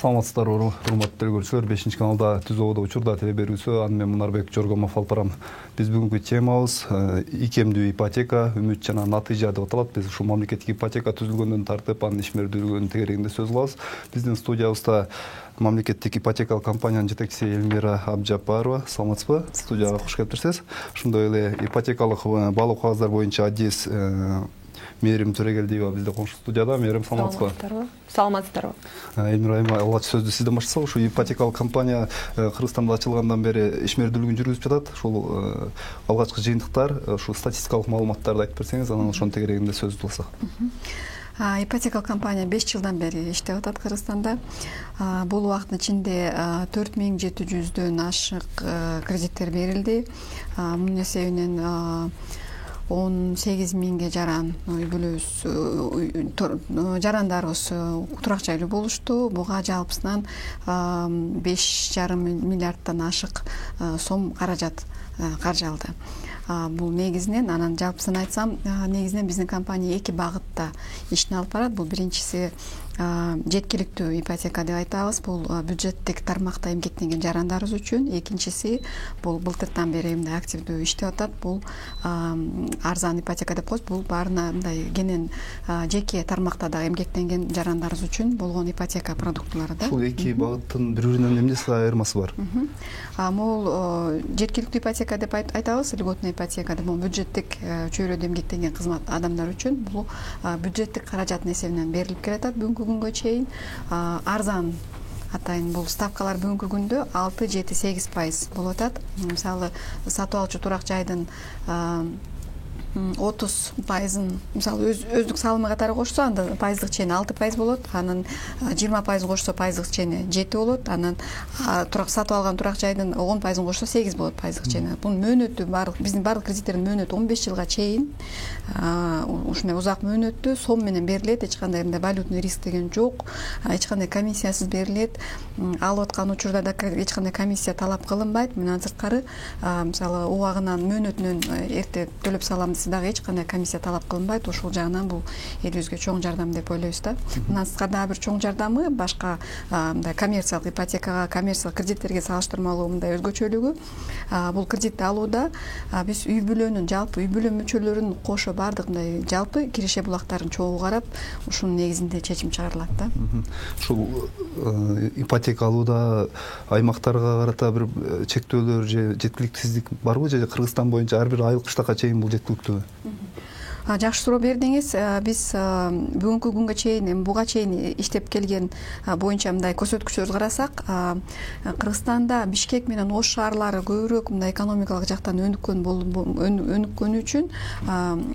Саламатсыздарбы, урматтуу көрүүчүлөр. 5-каналда түз ободо учурда теле берүүсү. Аны мен Мунарбек Жоргомов алып барам. Биз бүгүнкү темабыз икемдүү ипотека, үмүт жана натыйжа деп аталат. Биз ушул мамлекеттик ипотека түзүлгөндөн тартып, анын ишмердүүлүгүнүн тегерегинде сөз кылабыз. Биздин студиябызда мамлекеттик ипотекалык компаниянын жетекчиси Элмира Абжапарова. Саламатсызбы? Студияга кош келиптирсиз. Ошондой эле ипотекалык баалуу кагаздар боюнча адис Мээрим Төрөгелдиева бизде коңшу студияда. Мээрим, саламатсызбы? Саламатсыздарбы. Элмира айым, алгач сөздү сизден баштасак. Ушу ипотекалык компания Кыргызстанда ачылгандан бери ишмердүүлүгүн жүргүзүп жатат. Ушул алгачкы жыйынтыктар, ушу статистикалык маалыматтарды айтып берсеңиз, анан ошонун тегерегинде сөз кылсак. Ипотекалык компания 5 жылдан бери иштеп атат Кыргызстанда. Бул убакыттын ичинде 4700дөн ашык кредиттер берилди. Мунун эсебинен 18 миңге жаран үй бүлөбүз жарандарыбыз турак жайлуу болушту. Буга жалпысынан 5,5 миллиарддан ашык сом каражат каржалды. Бул негизинен, анан жалпысын айтсам, негизинен биздин компания 2 багытта ишин алып барат. Бул биринчиси жеткиликтүү ипотека деп айтабыз. Бул бюджеттик тармакта эмгектенген жарандарыбыз үчүн. Экинчиси бул былтыртан бери мындай активдүү иштеп атат. Бул арзан ипотека деп коебуз. Бул баарына мындай кенен жеке тармакта да эмгектенген жарандарыбыз үчүн болгон ипотека продуктулары да. Ушул 2 багыттын бири-биринен эмнеси айырмасы бар? Бул жеткиликтүү ипотека деп айтабыз. Льготный ипотека деп, бул бюджеттик чөйрөдө эмгектенген кызмат адамдар үчүн. Бул бюджеттик каражаттын эсебинен берилип келатат бүгүнкү күнгө чейин. Арзан атайын бул ставкалар бүгүнкү күндө 6-7-8% болуп атат. Мисалы, сатып алуучу турак жайдын 30%, мисалы өздүк салымы катары кошсо, анда пайыздык чени 6% болот, анан 20% кошсо пайыздык чени 7 болот, анан турак сатып алган турак жайдын 10% кошсо 8 болот пайыздык чени. Бунун мөөнөтү биздин баардык кредиттердин мөөнөтү 15 жылга чейин ушундай узак мөөнөттүү сом менен берилет. Эч кандай мындай валютный риск деген жок. Эч кандай комиссиясыз берилет. Алып аткан учурда да эч кандай комиссия талап кылынбайт. Мындан сырткары, мисалы, убагынан мөөнөтүнөн эрте төлөп салам дагы эч кандай комиссия талап кылынбайт. Ошол жагынан бул элибизге чоң жардам деп ойлойбуз да. Мындан сырткары дагы бир чоң жардамы башка мындай коммерциялык ипотекага, коммерциялык кредиттерге салыштырмалуу мындай өзгөчөлүгү, бул кредитти алууда биз үй бүлөнүн, жалпы үй бүлө мүчөлөрүнүн кошо баардык мындай жалпы киреше булактарын чогуу карап, ушунун негизинде чечим чыгарылат да. Ушул ипотека алууда аймактарга карата бир чектөөлөр же жеткиликсиздик барбы, же Кыргызстан боюнча ар бир айыл кыштакка чейин бул жеткиликтүү? Жакшы суроо бердиңиз. Биз бүгүнкү күнгө чейин, буга чейин иштеп келген боюнча мындай көрсөткүчтөрдү карасак, Кыргызстанда Бишкек менен Ош шаарлары көбүрөөк мындай экономикалык жактан өнүккөнү үчүн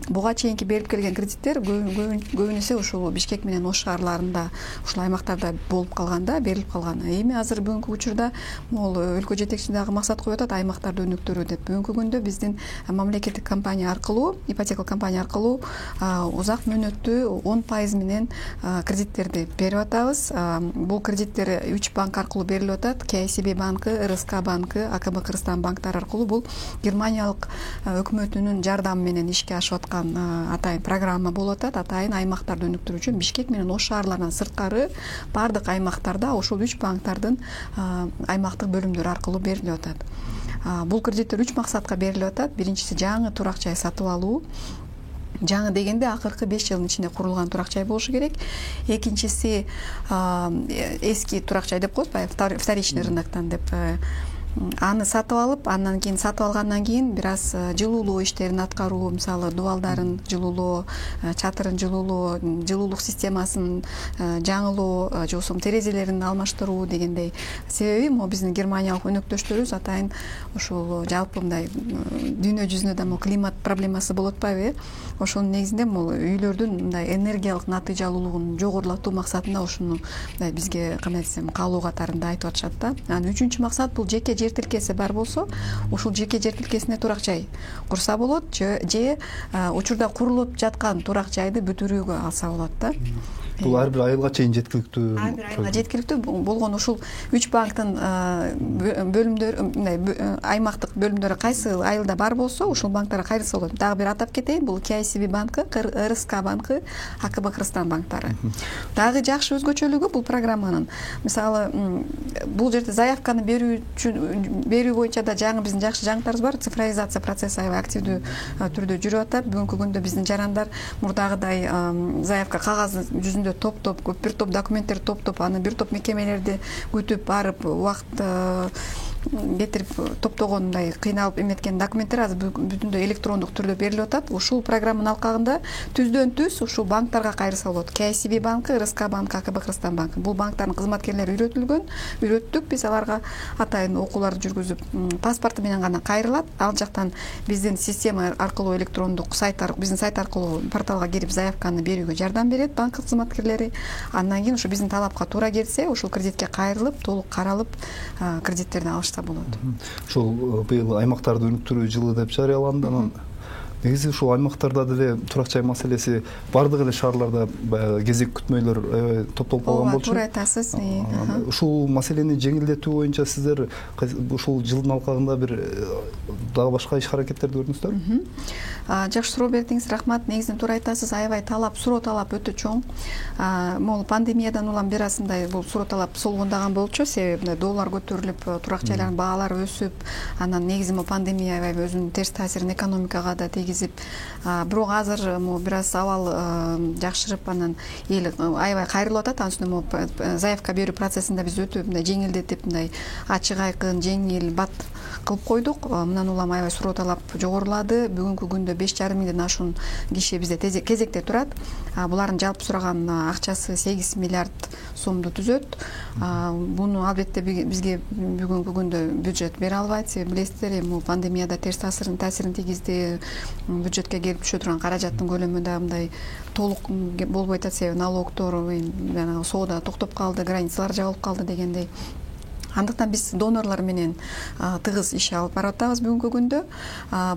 буга чейинки берип келген кредиттер көбүнесе ушул Бишкек менен Ош шаарларында, ушул аймактарда болуп калганда, берилип калган. Эми азыр бүгүнкү учурда могул өлкө жетекчиси дагы максат коюп атат аймактарды өнүктүрүү деп. Бүгүнкү күндө биздин мамлекеттик компания аркылуу, ипотекалык компания аркылуу узак мөөнөттүү 10% менен кредиттерди берип атабыз. Бул кредиттер 3 банк аркылуу берилип атат. KCB банкы, РСК банкы, АКБ Кыргызстан банктары аркылуу. Бул Германиялык өкмөтүнүн жардамы менен ишке ашып аткан атайын программа болуп атат. Атайын аймактарды өнүктүрүү үчүн Бишкек менен Ош шаарларынан сырткары баардык аймактарда ушул 3 банктардын аймактык бөлүмдөрү аркылуу берилип атат. Бул кредиттер 3 максатка берилип атат. Биринчиси жаңы турак жай сатып алуу. Жаңы дегенде акыркы 5 жылдын ичинде курулган турак жай болушу керек. Экинчиси эски турак жай деп коебуз, баягы вторичный рыноктон деп. Аны сатып алып, андан кийин сатып алгандан кийин бир аз жылуулоо иштерин аткаруу, мисалы дубалдарын жылуулоо, чатырын жылуулоо, жылуулук системасын жаңылоо, же болбосо терезелерин алмаштыруу дегендей. Себеби могу биздин германиялык өнөктөштөрүбүз атайын ушул жалпы мындай дүйнө жүзүндө да климат проблемасы болуп атпайбы? Ошонун негизинде могу үйлөрдүн мындай энергиялык натыйжалуулугун жогорулатуу максатында ушуну бизге кандай десем, каалоо катарында айтып атышат да. Анан үчүнчү максат бул жеке жер тилкеси бар болсо, ушул жеке жер тилкесине турак жай курса болот, же учурда курулуп жаткан турак жайды бүтүрүүгө алса болот да. бул ар бир айылга чейин жеткиликтүү? Ар бир айылга жеткиликтүү болгон ушул 3 банктын бөлүмдөр, аймактык бөлүмдөрү кайсы айылда бар болсо ушул банктарга кайрылса болот. Дагы бир атап кетейин, бул KCB банкы, РСК банкы, АКБ Кыргызстан банктары. Дагы жакшы өзгөчөлүгү бул программанын, мисалы бул жерде заявканы берүү боюнча да жаңы биздин жакшы жаңылыктарыбыз бар. Цифровизация процесси аябай активдүү түрдө жүрүп атат. Бүгүнкү күндө биздин жарандар мурдагыдай заявка кагаз жүзүндө топ бир топ документтерди топтоп, аны бир топ мекемелерди күтүп барып убакыт кетирип топтогондой кыйналып эметкен документтер азыр бүтүндөй электрондук түрдө берилип атат. Ушул программанын алкагында түздөн түз ушул банктарга кайрылса болот. KCB банкы, РСК банкы, АКБ Кыргызстан банкы. Бул банктардын кызматкерлери үйрөттүк биз аларга атайын окууларды жүргүзүп, паспорту менен гана кайрылат. Ал жактан биздин система аркылуу электрондук биздин сайт аркылуу порталга кирип заявканы берүүгө жардам берет банк кызматкерлери. Андан кийин ушу биздин талапка туура келсе, ушул кредитке кайрылып, толук каралып, кредиттерди алышса болот. Ушул быйыл аймактарды өнүктүрүү жылы деп жарыяланды. Анан негизи ушул аймактарда деле турак жай маселеси бардык эле шаарларда кезек күтмөйлөр топтолуп калган болчу. Туура айтасыз. Ушул маселени жеңилдетүү боюнча сиздер ушул жылдын алкагында бир дагы башка иш аракеттерди көрдүңүздөрбү? Жакшы суроо бердиңиз, рахмат. Негизинен туура айтасыз, аябай суроо талап өтө чоң. Могул пандемиядан улам бир асындай бул суроо талап солгондаган болчу, себеби доллар көтөрүлүп, турак жайлардын баалары өсүп, анан негизи пандемия аябай өзүнүн терс таасирин экономикага да тийгизип, бирок азыр бир аз абал жакшырып, анан эл аябай кайрылып атат. Анын үстүнө заявка берүү процессинде биз өтө жеңилдетип, ачык айкын, жеңил, бат кылып койдук. Мындан улам аябай суроо талап жогорулады. Бүгүнкү күндө 5,5 миңден ашуун киши бизде кезекте турат. Булардын жалпы сураган акчасы 8 миллиард сомду түзөт. Буну албетте бизге бүгүнкү күндө бюджет бере албайт. Себеби билесиздер, эми пандемияда терс таасирин тийгизди. Бюджетке келип түшө турган каражаттын көлөмү да мындай толук болбой атат. Себеби налогдор, соода токтоп калды, границалар жабылып калды дегендей. Андыктан биз донорлор менен тыгыз иш алып барып атабыз бүгүнкү күндө.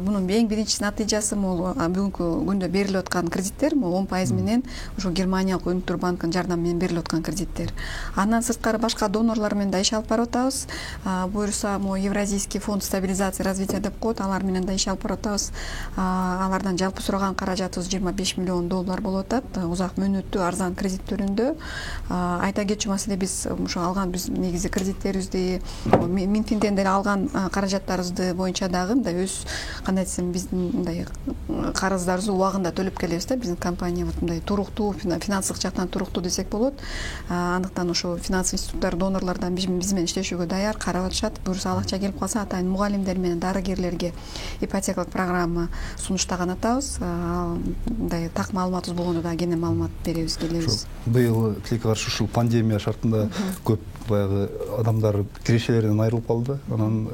Бунун эң биринчи натыйжасы бүгүнкү күндө берилип аткан кредиттер 10% менен ушул Германиялык өнүктүрүү банкынын жардамы менен берилип аткан кредиттер. Андан сырткары башка донорлор менен да иш алып барып атабыз. Буюрса, Евразийский фонд стабилизации и развития деп коет, алар менен да иш алып барып атабыз. Алардан жалпы сураган каражатыбыз $25 миллион болуп атат. Узак мөөнөттүү арзан кредит түрүндө. Айта кетчү маселе, биз ошо алган негизи кредиттерибизди Минфинден деле алган каражаттарыбызды боюнча дагы өз кандай десем биздин мындай карыздарыбызды убагында төлөп келебиз да. Биздин компания мындай туруктуу, финансылык жактан туруктуу десек болот. Андыктан ошо финанс институттар, донорлордон биз менен иштешүүгө даяр, карап атышат. Буюрса ал акча келип калса, атайын мугалимдер менен дарыгерлерге ипотекалык программа сунуштаган атабыз. Мындай так маалыматыбыз болгондо дагы кенен маалымат келебиз. Быйыл тилекке каршы ушул пандемия шартында көп баягы адамдар кирешелеринен айрылып калды. Анан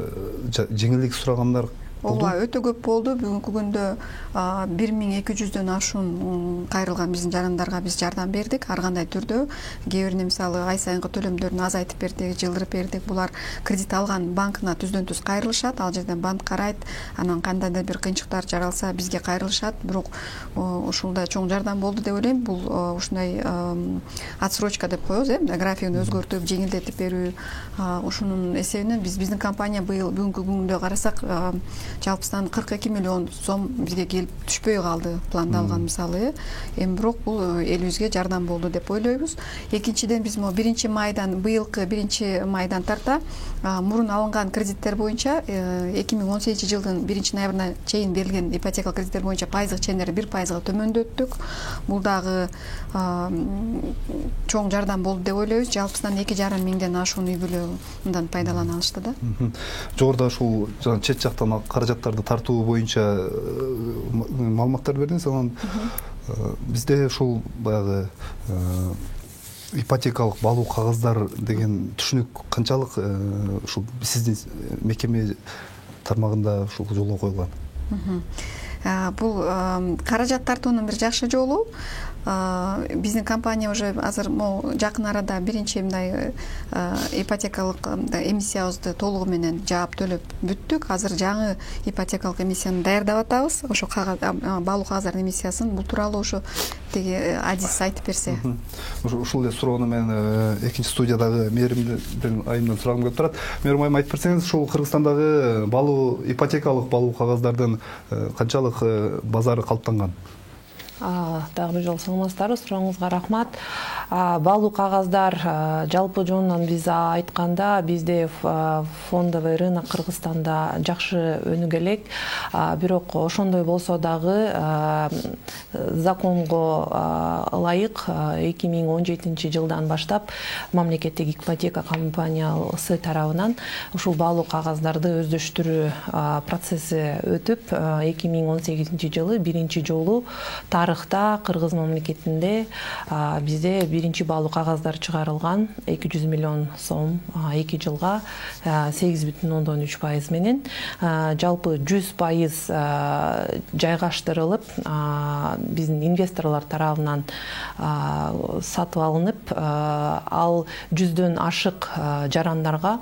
жеңилдик сурагандар Ооба, өтө көп болду. Бүгүнкү күндө 1200дөн ашуун кайрылган биздин жарандарга биз жардам бердик ар кандай түрдө. Кээ бирине мисалы ай сайынкы төлөмдөрүн азайтып бердик, жылдырып бердик. Булар кредит алган банкына түздөн түз кайрылышат. Ал жерден банк карайт. Анан кандайдыр бир кыйынчыктар жаралса бизге кайрылышат. Бирок ушулда чоң жардам болду деп ойлойм. Бул ушундай отсрочка деп коебуз, графигин өзгөртүп, жеңилдетип берүү. Ушунун эсебинен биздин компания быйыл бүгүнкү күндө карасак жалпысынан 42 миллион сом бизге келип түшпөй калды пландалган мисалы. Эми бирок бул элибизге жардам болду деп ойлойбуз. Экинчиден биз быйылкы 1 майдан тарта мурун алынган кредиттер боюнча 2018 жылдын 1 ноябрына чейин берилген ипотекалык кредиттер боюнча пайыздык чендери 1%га төмөндөттүк. Бул дагы чоң жардам болду деп ойлойбуз. Жалпысынан 2,5 миңден ашуун үй бүлө мындан пайдалана алышты да. Жогоруда ушул чет жактан каражаттарды тартуу боюнча маалыматтар бердиңиз. Анан бизде ушул баягы ипотекалык балуу кагаздар деген түшүнүк канчалык ушул сиздин мекеме тармагында ушул жолго коюлган? бул каражат тартуунун бир жакшы жолу. Биздин компания уже азыр могу жакын арада биринчи мындай ипотекалык эмиссиябызды толугу менен жаап төлөп бүттүк. Азыр жаңы ипотекалык эмиссияны даярдап атабыз. Ошо баалуу кагаздар эмиссиясын бул тууралуу ошо теги Адис айтып берсе. Ушул эле суроону мен экинчи студиядагы Мээримдин айымдан сурагым келип турат. Мээрим айым айтып берсеңиз, ушул Кыргызстандагы ипотекалык баалуу кагаздардын канчалык базары калыптанган? Дагы бир жолу саламатсыздарбы, сурооңузга рахмат. Баалуу кагаздар жалпы жонунан биз айтканда бизде фондовый рынок Кыргызстанда жакшы өнүгө элек. Бирок ошондой болсо дагы законго ылайык 2017 жылдан баштап мамлекеттик ипотека компаниясы тарабынан ушул баалуу кагаздарды өздөштүрүү процесси өтүп 2018 жылы биринчи жолу тарыхта Кыргыз мамлекетинде бизде биринчи баалуу кагаздар чыгарылган 200 миллион сом 2 жылга 8,3% менен жалпы 100% жайгаштырылып биздин инвесторлор тарабынан сатып алынып, ал 100дөн ашык жарандарга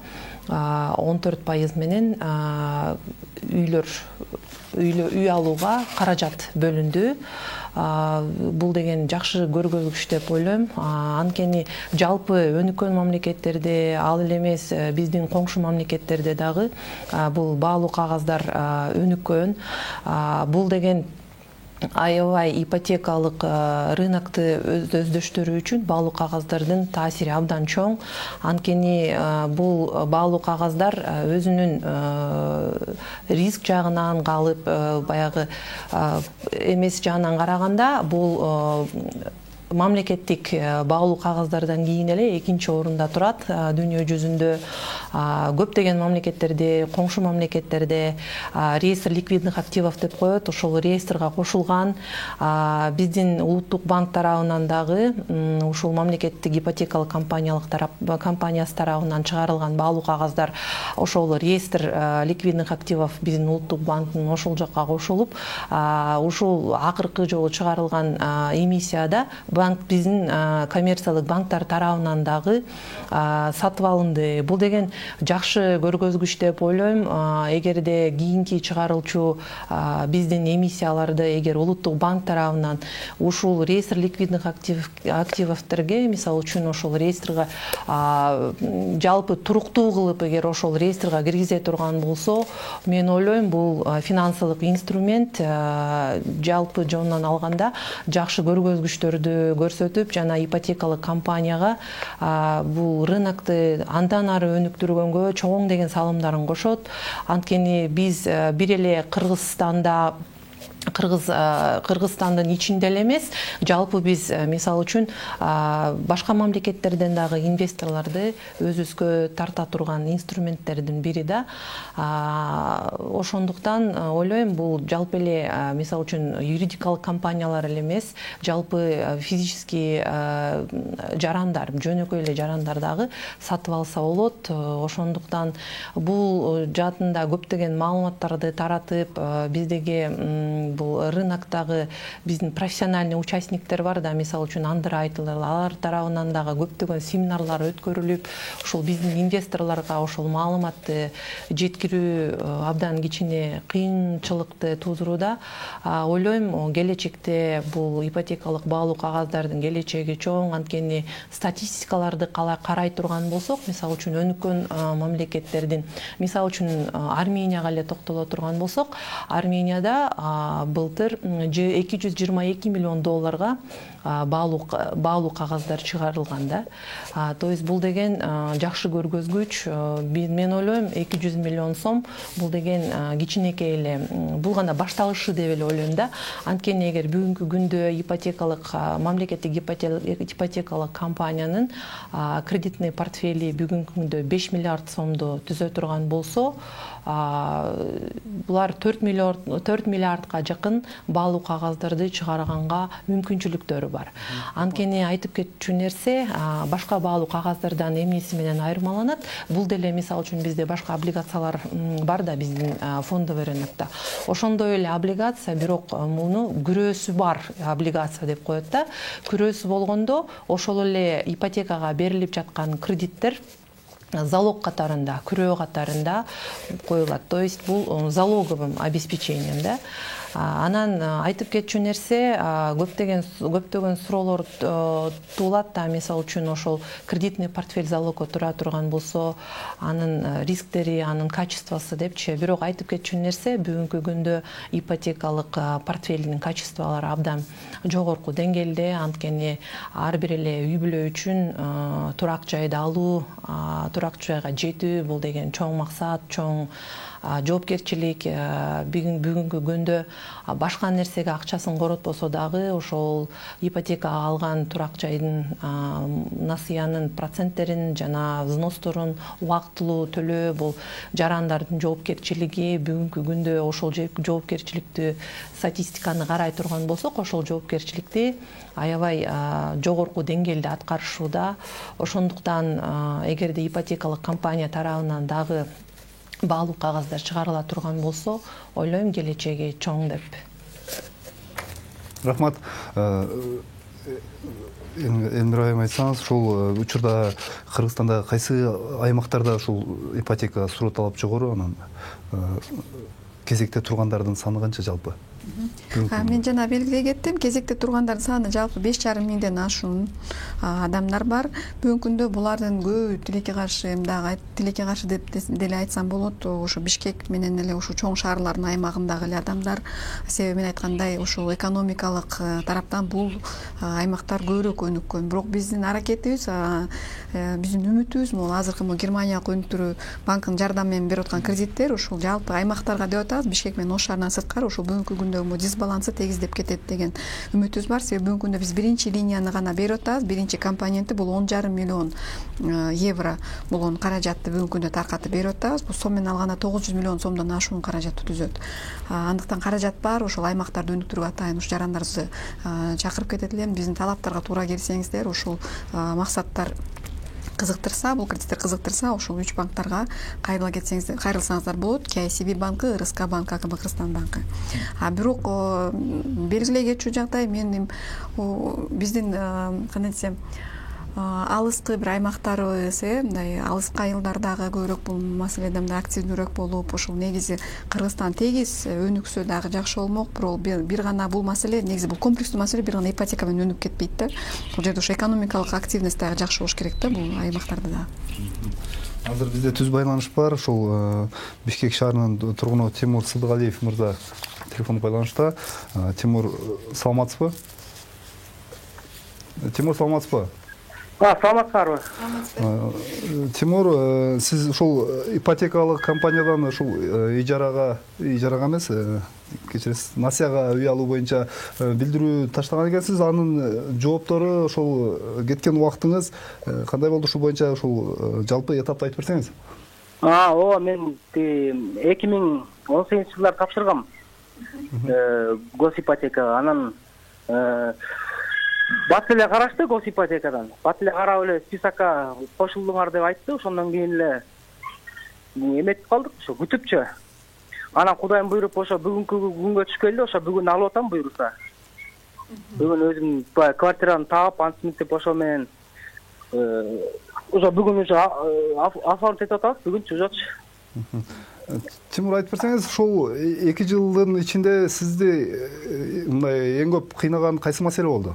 14% менен үй алууга каражат бөлүндү. Бул деген жакшы көргөзгүч деп ойлойм. Анткени жалпы өнүккөн мамлекеттерде, ал эле эмес биздин коңшу мамлекеттерде дагы бул баалуу кагаздар өнүккөн. Бул деген аябай ипотекалык рынокты өздөштүрүү үчүн баалуу кагаздардын таасири абдан чоң. Анткени бул баалуу кагаздар өзүнүн риск жагынан калып, баягы эмес жагынан караганда бул мамлекеттик баалуу кагаздардан кийин эле экинчи орунда турат дүйнө жүзүндө. Көптөгөн мамлекеттерде, коңшу мамлекеттерде реестр ликвидных активов деп коет, ошол реестрге кошулган. Биздин улуттук банк тарабынан дагы ушул мамлекеттик ипотекалык компаниясы тарабынан чыгарылган баалуу кагаздар ошол реестр ликвидных активов биздин улуттук банктын ошол жакка кошулуп, ушул акыркы жолу чыгарылган эмиссияда биздин коммерциялык банктар тарабынан дагы сатып алынды. Бул деген жакшы көргөзгүч деп ойлойм. Эгерде кийинки чыгарылчу биздин эмиссияларды эгер улуттук банк тарабынан ушул реестр ликвидных активовтерге, мисалы үчүн ошол реестрге жалпы туруктуу кылып эгер ошол реестрге киргизе турган болсо, мен ойлойм бул финансылык инструмент жалпы жонунан алганда жакшы көргөзгүчтөрдү көрсөтүп, жана ипотекалык компанияга бул рынокту андан ары өнүктүргөнгө чоң деген салымдарын кошот. Анткени биз бир эле Кыргызстандын ичинде эле эмес, жалпы биз мисалы үчүн башка мамлекеттерден дагы инвесторлорду өзүбүзгө тарта турган инструменттердин бири да. Ошондуктан ойлойм, бул жалпы эле мисалы үчүн юридикалык компаниялар эле эмес, жалпы физический жарандар, жөнөкөй эле жарандар дагы сатып алса болот. Ошондуктан бул жаатында көптөгөн маалыматтарды таратып, биздеги бул рыноктагы биздин профессиональный участниктер бар да, мисалы үчүн андеррайтер, алар тарабынан дагы көптөгөн семинарлар өткөрүлүп, ошол биздин инвесторлорго ошол маалыматты жеткирүү абдан кичине кыйынчылыкты туудурууда. Ойлойм, келечекте бул ипотекалык баалуу кагаздардын келечеги чоң. Анткени статистикаларды карай турган болсок, мисалы үчүн өнүккөн мамлекеттердин, мисалы үчүн Арменияга эле токтоло турган болсок, Арменияда былтыр $222 миллион баалуу кагаздар чыгарылган да. То есть бул деген жакшы көргөзгүч. Мен ойлойм, 200 миллион сом бул деген кичинекей эле, бул гана башталышы деп эле ойлойм да. Анткени эгер бүгүнкү күндө мамлекеттик ипотекалык компаниянын кредитный портфели бүгүнкү күндө 5 миллиард сомду түзө турган болсо, булар 4 миллиардга жакын баалуу кагаздарды чыгарганга мүмкүнчүлүктөрү бар. бар. Анткени айтып кетчү нерсе башка баалуу кагаздардан эмнеси менен айырмаланат. Бул деле мисалы үчүн бизде башка облигациялар бар да биздин фондовый рынокто. Ошондой эле облигация, бирок муну күрөөсү бар облигация деп коет да. Күрөөсү болгондо ошол эле ипотекага берилип жаткан кредиттер залог катарында, күрөө катарында коюлат. То есть бул залоговым обеспечением да. Анан айтып кетчү нерсе көптөгөн суроолор туулат да, мисалы үчүн ошол кредитный портфель залогго тура турган болсо, анын рисктери, анын качествосу депчи. Бирок айтып кетчү нерсе бүгүнкү күндө ипотекалык портфелдин качестволору абдан жогорку деңгээлде, анткени ар бир эле үй бүлө үчүн турак жайды алуу, турак жайга жетүү бул деген чоң максат, чоң жоопкерчилик. Бүгүнкү күндө башка нерсеге акчасын коротпосо дагы ошол ипотека алган турак жайдын насыянын проценттерин жана взносторун убактылуу төлөө, бул жарандардын жоопкерчилиги. Бүгүнкү күндө ошол жоопкерчиликти, статистиканы карай турган болсок, ошол жоопкерчиликти аябай жогорку деңгээлде аткарышууда. Ошондуктан эгерде ипотекалык компания тарабынан дагы баалуу кагаздар чыгарыла турган болсо, ойлойм келечеги чоң деп. Рахмат. Элмира айым, айтсаңыз, ушул учурда Кыргызстанда кайсы аймактарда ушул ипотека сурат алып жогору, анан кезекте тургандардын саны канча жалпы? Мен жана белгилей кеттим, кезекте тургандардын саны жалпы 5,5 миңден ашуун адамдар бар. Бүгүнкү күндө булардын көбү тилекке каршы, тилекке каршы деп деле айтсам болот, ошо Бишкек менен эле ошо чоң шаарлардын аймагындагы эле адамдар. Себеби мен айткандай, ошол экономикалык тараптан бул аймактар көбүрөөк өнүккөн. Бирок биздин аракетибиз, биздин үмүтүбүз могу азыркы Германиялык өнүктүрүү банкынын жардамы менен берип аткан кредиттер ушул жалпы аймактарга деп атабыз, Бишкек менен Ош шаарынан сырткары ошол бүгүнкү күндө дисбалансы тегиздеп кетет деген үмүтүбүз бар. Себеби бүгүнкү күндө биз биринчи линияны гана берип атабыз. Биринчи компоненти бул 10,5 миллион евро болгон каражатты бүгүнкү күндө таркатып берип атабыз. Бул сом менен алганда 900 миллион сомдон ашуун каражатты түзөт. Андыктан каражат бар, ошол аймактарды өнүктүрүүгө атайын ушу жарандарыбызды чакырып кетет элем. Биздин талаптарга туура келсеңиздер, ушул максаттар кызыктырса, бул кредиттер кызыктырса, ошол 3 банктарга кайрылсаңыздар болот. KCB банкы, РСК банк, АКБ Кыргызстан банкы. Бирок белгилей кетчү жагдай биздин кандай десем, алыскы бир аймактарыбыз, мындай алыскы айылдардагы көбүрөөк бул маселеде мындай активдүүрөөк болуп, ошол негизи Кыргызстан тегиз өнүксө дагы жакшы болмок. Бирок бир гана бул маселе, негизи бул комплекстүү маселе, бир гана ипотека менен өнүк кетпейт да. Бул жерде ошо экономикалык активность дагы жакшы болуш керек да, бул аймактарда да. Азыр бизде түз байланыш бар. Ошол Бишкек шаарынын тургуну Тимур Сыдыгалиев мырза телефон байланышта. Тимур, саламатсызбы? Тимур, саламатсызбы? Саламатсыздарбы? Тимур, сиз ушул ипотекалык компаниядан ушул ижарага эмес, кечиресиз, насыяга үй алуу боюнча билдирүү таштаган экенсиз. Анын жооптору, ошол кеткен убактыңыз кандай болду? Ушул боюнча ушул жалпы этапты айтып берсеңиз. Ооба, мен 2018-жылдары тапшыргам госипотекага. Анан бат эле карашты госипотекадан. Бат эле карап эле списокко кошулдуңар деп айтты. Ошондон кийин эле эметип калдык, ошо күтүпчү. Анан Кудайым буйруп, ошо бүгүнкү күнгө түшкөндө, ошо бүгүн алып атам буйруса. Бүгүн өзүм квартираны таап, антип ошо менен ошо бүгүн уже оформить этип атабыз, бүгүнчү ужочу. Тимур, айтып берсеңиз, ушул 2 жылдын ичинде сизди мындай эң көп кыйнаган кайсы маселе болду?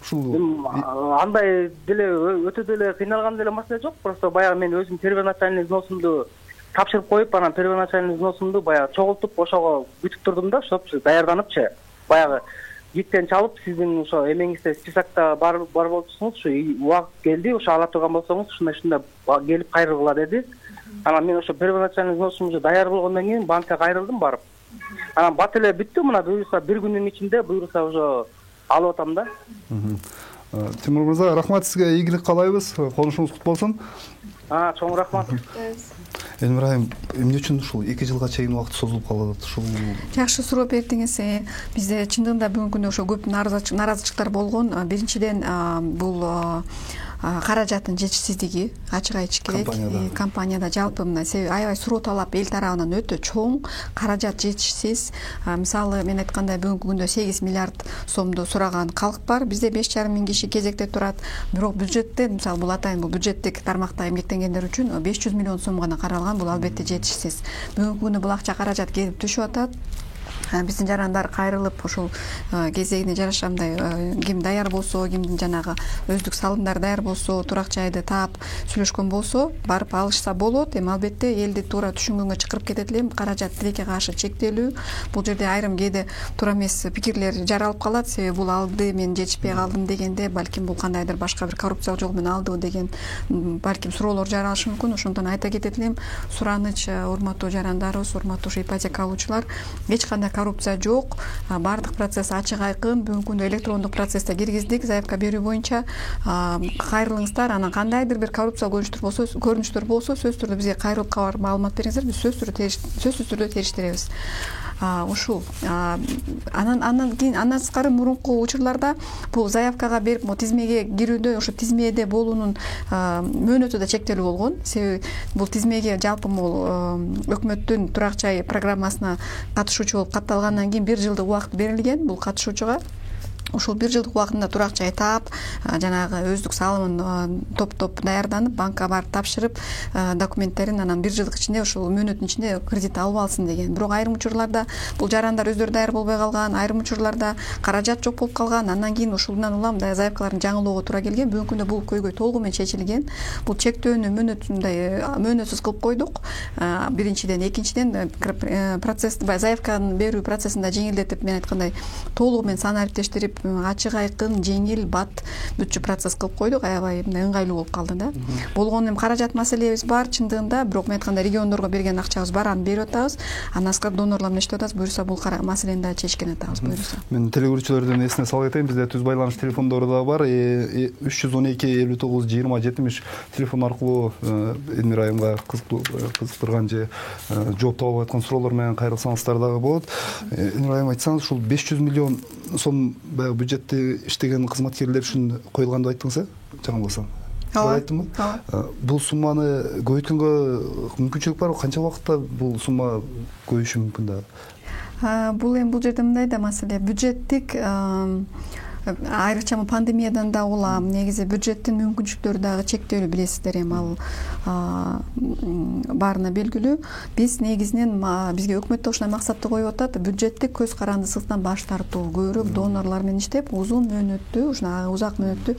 Андай деле өтө деле кыйналган деле маселе жок. Просто баягы мен өзүм первоначальный взносумду тапшырып коюп, анан первоначальный взносумду баягы чогултуп, ошого күтүп турдум да, ошо даярданыпчы. Баягы гиктен чалып, сиздин ошо эмеңизде списокто бар болчусуңуз, ушу убакыт келди, ошо ала турган болсоңуз, ушундай келип кайрылгыла деди. Анан мен ошо первоначальный взносум уже даяр болгондон кийин банкка кайрылдым барып. Анан бат эле бүттү, мына буюрса бир күндүн ичинде буюрса уже алып атам да. Тимур мырза, рахмат сизге, ийгилик каалайбыз. Конушуңуз кут болсун. Чоң рахмат. Элнур айым, эмне үчүн ушул 2 жылга чейин убакыт созулуп калат? Ушул жакшы суроо бердиңиз. Бизде чындыгында бүгүнкү күндө ошо көп нааразычылыктар болгон. Биринчиден бул каражаттын жетишсиздиги ачык айтыш керек. Компанияда жалпы мына себеби аябай суроо талап эл тарабынан өтө чоң, каражат жетишсиз. Мисалы мен айткандай бүгүнкү күндө 8 миллиард сомду сураган калк бар. Бизде 5,5 миң киши кезекте турат. Бирок бюджетте мисалы бул атайын бул бюджеттик тармакта эмгектенгендер үчүн 500 миллион сом гана каралган. Бул албетте жетишсиз. Бүгүнкү күндө бул акча каражат келип түшүп атат. Биздин жарандар кайрылып ушул кезегине жараша мындай ким даяр болсо, кимдин жанагы өздүк салымдары даяр болсо, турак жайды таап сүйлөшкөн болсо, барып алышса болот. Эми албетте элди туура түшүнгөнгө чакырып кетет элем. Каражат тилекке каршы чектелүү. Бул жерде айрым кээде туура эмес пикирлер жаралып калат. Себеби бул алды, мен жетишпей калдым дегенде, балким бул кандайдыр башка бир коррупциялык жол менен алдыбы деген балким суроолор жаралышы мүмкүн. Ошондон айта кетет элем, сураныч урматтуу жарандарыбыз, урматтуу ипотека алуучулар, эч кандай коррупция жок. Баардык процесс ачык айкын. Бүгүнкү күндө электрондук процессте киргиздик. Заявка берүү боюнча кайрылыңыздар. Анан кандайдыр бир коррупциялык көрүнүштөр болсо, сөзсүз түрдө бизге кайрылып маалымат бериңиздер. Биз сөзсүз түрдө териштиребиз. Ушул андан тышкары мурунку учурларда бул заявкага берип тизмеге кирүүдө ошо тизмеде болуунун мөөнөтү да чектелүү болгон. Себеби бул тизмеге жалпы өкмөттүн турак жай программасына катышуучу болуп катталгандан кийин 1 жылдык убакыт берилген бул катышуучуга. Ушул 1 жылдык убакытында турак жай таап, жанагы өздүк салымын топ даярданып, банкка барып тапшырып, документтерин анан 1 жылдык ичинде ушул мөөнөттүн ичинде кредит алып алсын деген. Бирок айрым учурларда бул жарандар өздөрү даяр болбой калган, айрым учурларда каражат жок болуп калган. Андан кийин ушундан улам заявкаларын жаңылоого туура келген. Бүгүнкү күндө бул көйгөй толугу менен чечилген. Бул чектөөнү мөөнөтсүз кылып койдук. Биринчиден, экинчиден процесс заявканы берүү процессин да жеңилдетип, мен айткандай толугу менен сан ариптештирип, ачык айкын, жеңил, бат бүтчү процесс кылып койдук. Аябай ыңгайлуу болуп калды да. Болгону эми каражат маселебиз бар чындыгында, бирок мен айткандай региондорго берген акчабыз бар, аны берип атабыз. Андан тышкары донорлор менен иштеп атабыз. Буюрса бул маселени да чечкен атабыз, буюрса. Мен телекөрүүчүлөрдүн эсине салып кетейин, бизде түз байланыш телефондору да бар. 312 59 20 70 телефон аркылуу Элнур айымга кызыктырган же жооп таба албай аткан суроолор менен кайрылсаңыздар дагы болот. Элнур айым, айтсаңыз, ушул 500 миллион сом бюджетте иштеген кызматкерлер үчүн коюлган деп айттыңыз, жаңылбасам. Ооба. Айттымбы? Бул сумманы көбөйткөнгө мүмкүнчүлүк барбы? Канча убакытта бул сумма көбөйүшү мүмкүн да? Бул жерде мындай да маселе. Бюджеттик айрыкча пандемиядан да улам негизи бюджеттин мүмкүнчүлүктөрү дагы чектелүү, билесиздер, эми ал баарына белгилүү. Биз негизинен бизге өкмөт да ушундай максатты коюп атат. Бюджеттик көз карандысыздыктан баш тартуу, көбүрөөк донорлор менен иштеп, узун мөөнөттүү, ушундай узак мөөнөттүү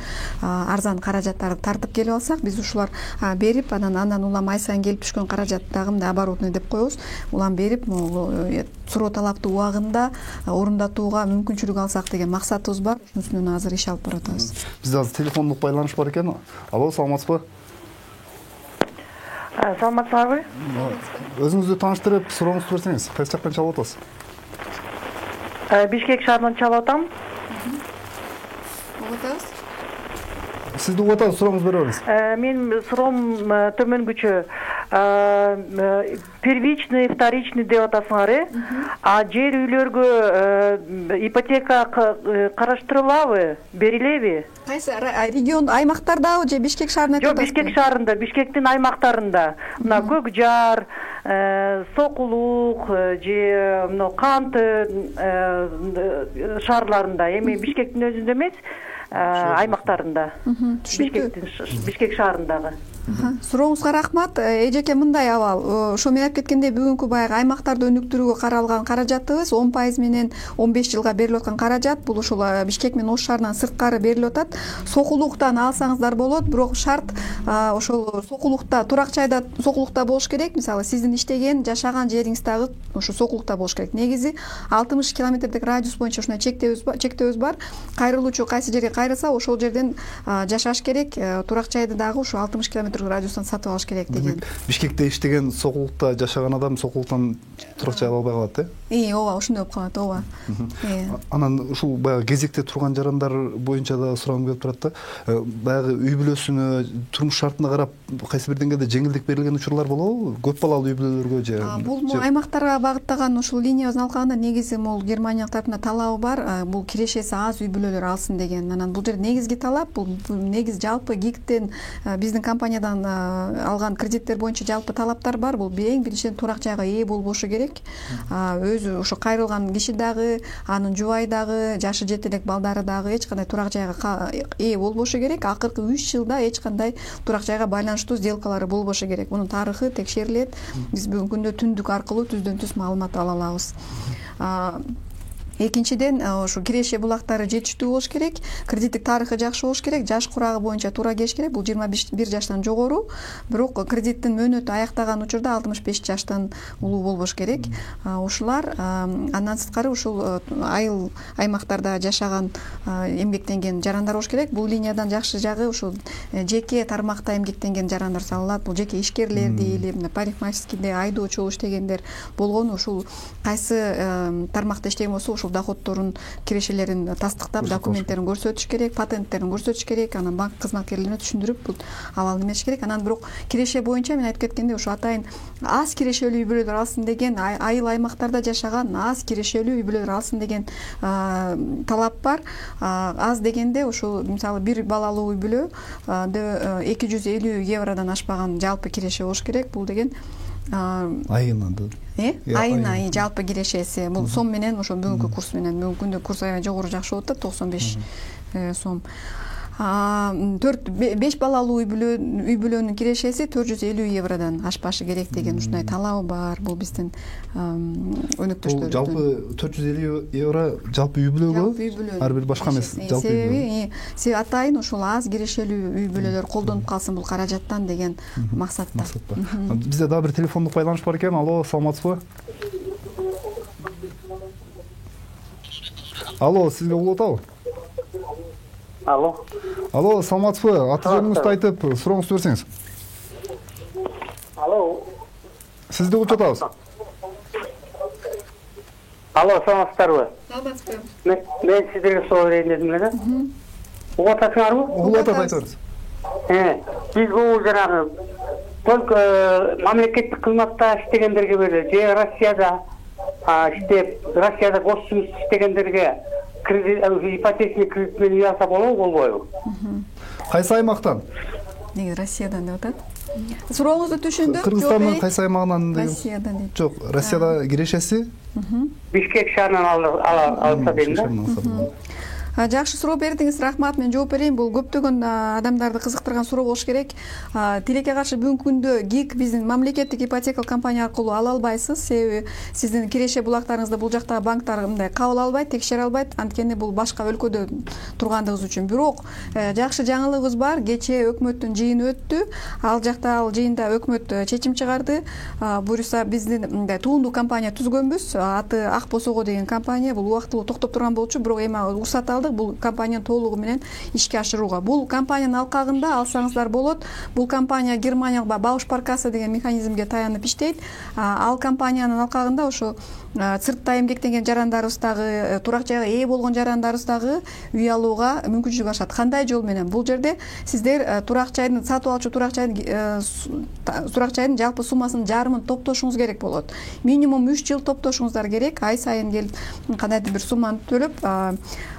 арзан каражаттарды тартып келип алсак, биз ушулар берип, анан улам ай сайын келип түшкөн каражат дагы мындай оборотный деп коебуз. Улам берип, суроо талапты убагында орундатууга мүмкүнчүлүк алсак деген максатыбыз бар. Үстүнөн азыр иш алып баратабыз. Бизде азыр телефондук байланыш бар экен. Алло, саламатсызбы? Саламатсызбы? Өзүңүздү тааныштырып, сурооңузду берсеңиз. Кайсы жактан чалып атасыз? Бишкек шаарынан чалып атам. Угатабыз? Сизди угуп атабыз, сурооңузду бере бериңиз. Менин суроом төмөнгүчө. Первичный, вторичный деп атасыңар, жер үйлөргө ипотека караштырылабы, берилеби? Кайсы регион, аймактардабы же Бишкек шаарында? Жок, Бишкек шаарында, Бишкектин аймактарында. Мына Көкжар, Сокулук же Кант шаарларында, эми Бишкектин өзүндө эмес, аймактарында. Бишкек шаарындагы. Сурооңузга рахмат. Эжеке, мындай абал. Ошо мен айтып кеткендей, бүгүнкү баягы аймактарды өнүктүрүүгө каралган каражатыбыз 10% менен 15 жылга берилип аткан каражат. Бул ушул Бишкек менен Ош шаарынан сырткары берилип атат. Сокулуктан алсаңыздар болот, бирок шарт ошол Сокулукта, турак жайда Сокулукта болуш керек. Мисалы, сиздин иштеген, жашаган жериңиз дагы ошо Сокулукта болуш керек. Негизи 60 километрдик радиус боюнча ушундай чектөөбүз бар. Кайрылуучу кайсы жерге кайрылса, ошол жерден жашаш керек. Турак жайды дагы ошо 60 километр километр радиустан сатып алыш керек деген. Бишкекте иштеген, Сокулукта жашаган адам Сокулуктан турак жай албай калат, ооба, ошондой болуп калат, ооба. Анан ушул баягы кезекте турган жарандар боюнча да сурагым келип турат да. Баягы үй бүлөсүнө, турмуш шартына карап кайсы бир деңгээлде жеңилдик берилген учурлар болобу? Көп балалуу үй бүлөлөргө же? Бул аймактарга багыттаган ушул линиябызды алганда негизи могул Германия тарапынан талабы бар, бул кирешеси аз үй бүлөлөр алсын деген. Анан бул жерде негизги талап, бул негизи жалпы ГИКтен биздин компаниядан алган кредиттер боюнча жалпы талаптар бар. Бул эң биринчиден турак жайга ээ болбошу керек. Өзү ошо кайрылган киши дагы, анын жубайы дагы, жашы жете элек балдары дагы эч кандай турак жайга ээ болбошу керек. Акыркы 3 жылда эч кандай турак жайга байланыштуу сделкалары болбошу керек. Мунун тарыхы текшерилет. Биз бүгүнкү күндө түндүк аркылуу түздөн түз маалымат ала алабыз. Экинчиден, ошо киреше булактары жетиштүү болуш керек, кредиттик тарыхы жакшы болуш керек, жаш курагы боюнча туура келиш керек. Бул 21 жаштан жогору, бирок кредиттин мөөнөтү аяктаган учурда 65 жаштан улуу болбош керек. Ушулар андан сырткары ушул айыл аймактарда жашаган эмгектенген жарандар болуш керек. Бул линиядан жакшы жагы ушул жеке тармакта эмгектенген жарандар салынат. Бул жеке ишкерлерди или парикмахерскийде айдоочу болуп иштегендер болгону, ушул кайсы тармакта иштеген болсо ушул доходторун, кирешелерин тастыктап, документтерин көрсөтүш керек, патенттерин көрсөтүш керек, анан банк кызматкерлерине түшүндүрүп, бул абалын эмеш керек. Анан бирок киреше боюнча мен айтып кеткендей, ушу атайын аз кирешелүү үй бүлөлөр алсын деген, айыл аймактарда жашаган аз кирешелүү үй бүлөлөр алсын деген талап бар. Аз дегенде ушул мисалы бир балалуу үй бүлө 250 евродон ашпаган жалпы киреше болуш керек. Бул деген айына айына жалпы кирешеси. Бул сом менен, ошо бүгүнкү курс менен, бүгүнкү күндө курс аябай жогору жакшы болуп атат, 95 сом. 4-5 балалуу үй бүлөнүн кирешеси 450 евродон ашпашы керек деген ушундай талабы бар. Бул биздин өнөктөштөрүбүздүн. Жалпы 450 евро жалпы үй бүлөгө, ар бир башка эмес, жалпы үй бүлө. Себеби атайын ушул аз кирешелүү үй бүлөлөр колдонуп калсын бул каражаттан деген максатта. Бизде дагы бир телефондук байланыш бар экен. Алло, саламатсызбы? Алло, сизге угулуп атабы? Алло, саламатсызбы? Аты жөнүңүздү айтып, сурооңузду берсеңиз. Алло. Сизди угуп жатабыз. Алло, саламатсыздарбы? Саламатсызбы. Мен сиздерге суроо берейин дедим эле да. Угуп атасыңарбы? Угуп атат, айтыңыз. Биз бул жанагы только мамлекеттик кызматта иштегендерге берели, же Россияда иштеп, Россияда госчумуш иштегендерге ипотечный кредит менен үй алса болобу, болбойбу? Кайсы аймактан? Неге Россиядан деп атат? Сурооңузду түшүндүм. Кыргызстандын кайсы аймагынан? Россиядан дейт. Жок, Россияда кирешеси Бишкек шаарынан алса дейм да. Жакшы суроо бердиңиз, рахмат. Мен жооп берейин. Бул көптөгөн адамдарды кызыктырган суроо болуш керек. Тилекке каршы бүгүнкү күндө ГИК биздин мамлекеттик ипотекалык компания аркылуу ала албайсыз. Себеби сиздин киреше булактарыңызды бул жактагы банктар мындай кабыл албайт, текшере албайт. Анткени бул башка өлкөдө тургандыгыбыз үчүн. Бирок жакшы жаңылыгыбыз бар. Кечээ өкмөттүн жыйыны өттү. Ал жыйында өкмөт чечим чыгарды. Буюрса биздин мындай туундуу компания түзгөнбүз. Аты Ак Босого деген компания. Бул убактылуу токтоп турган болчу, бирок эми уруксат алды бул компаниянын толугу менен ишке ашырууга. Бул компаниянын алкагында алсаңыздар болот. Бул компания Германиялык Баушпаркасса деген механизмге таянып иштейт. Ал компаниянын алкагында ошо сыртта эмгектенген жарандарыбыздагы, турак жайга ээ болгон жарандарыбыздагы үй алууга мүмкүнчүлүк ашат. Кандай жол менен? Бул жерде сиздер турак жайдын сатып алчу турак жайдын жалпы суммасынын жарымын топтошуңуз керек болот. Минимум 3 жыл топтошуңуздар керек. Ай сайын келип кандайдыр бир сумманы төлөп,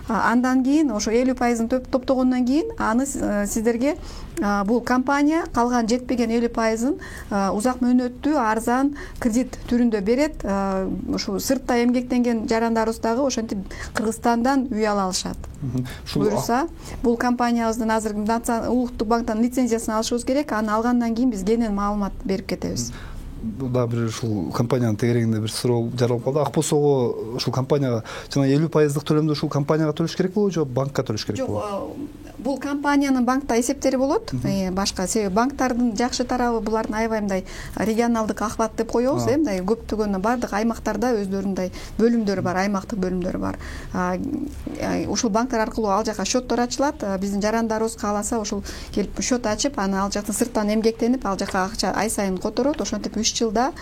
андан кийин ошо 50% топтогондон кийин аны сиздерге бул компания калган жетпеген 50% узак мөөнөттүү арзан кредит түрүндө берет. Ушул сыртта эмгектенген жарандарыбыздагы ошентип Кыргызстандан үй ала алышат. Буюрса, бул компаниябыздын азыркы улуттук банктан лицензиясын алышыбыз керек. Аны алгандан кийин биз кенен маалымат берип кетебиз. Да, бир ушул компаниянын тегерегинде бир суроо жаралып калды. Ак Босого ушул компанияга жана 50%дык төлөмдү ушул компанияга төлөш керек болобу же банкка төлөш керек болобу? Жок, Бул компаниянын банкта эсептери болот. Башка себеби банктардын жакшы тарабы булардын аябай мындай регионалдык ахват деп коебуз, мындай көптөгөн бардык аймактарда өздөрүндөй бөлүмдөрү бар, аймактык бөлүмдөрү бар. Ушул банктар аркылуу ал жака счеттор ачылат. Биздин жарандарыбыз кааласа ушул келип счет ачып, аны ал жактан сырттан эмгектенип, ал жака акча ай сайын которот. Ошентип 3 жылдан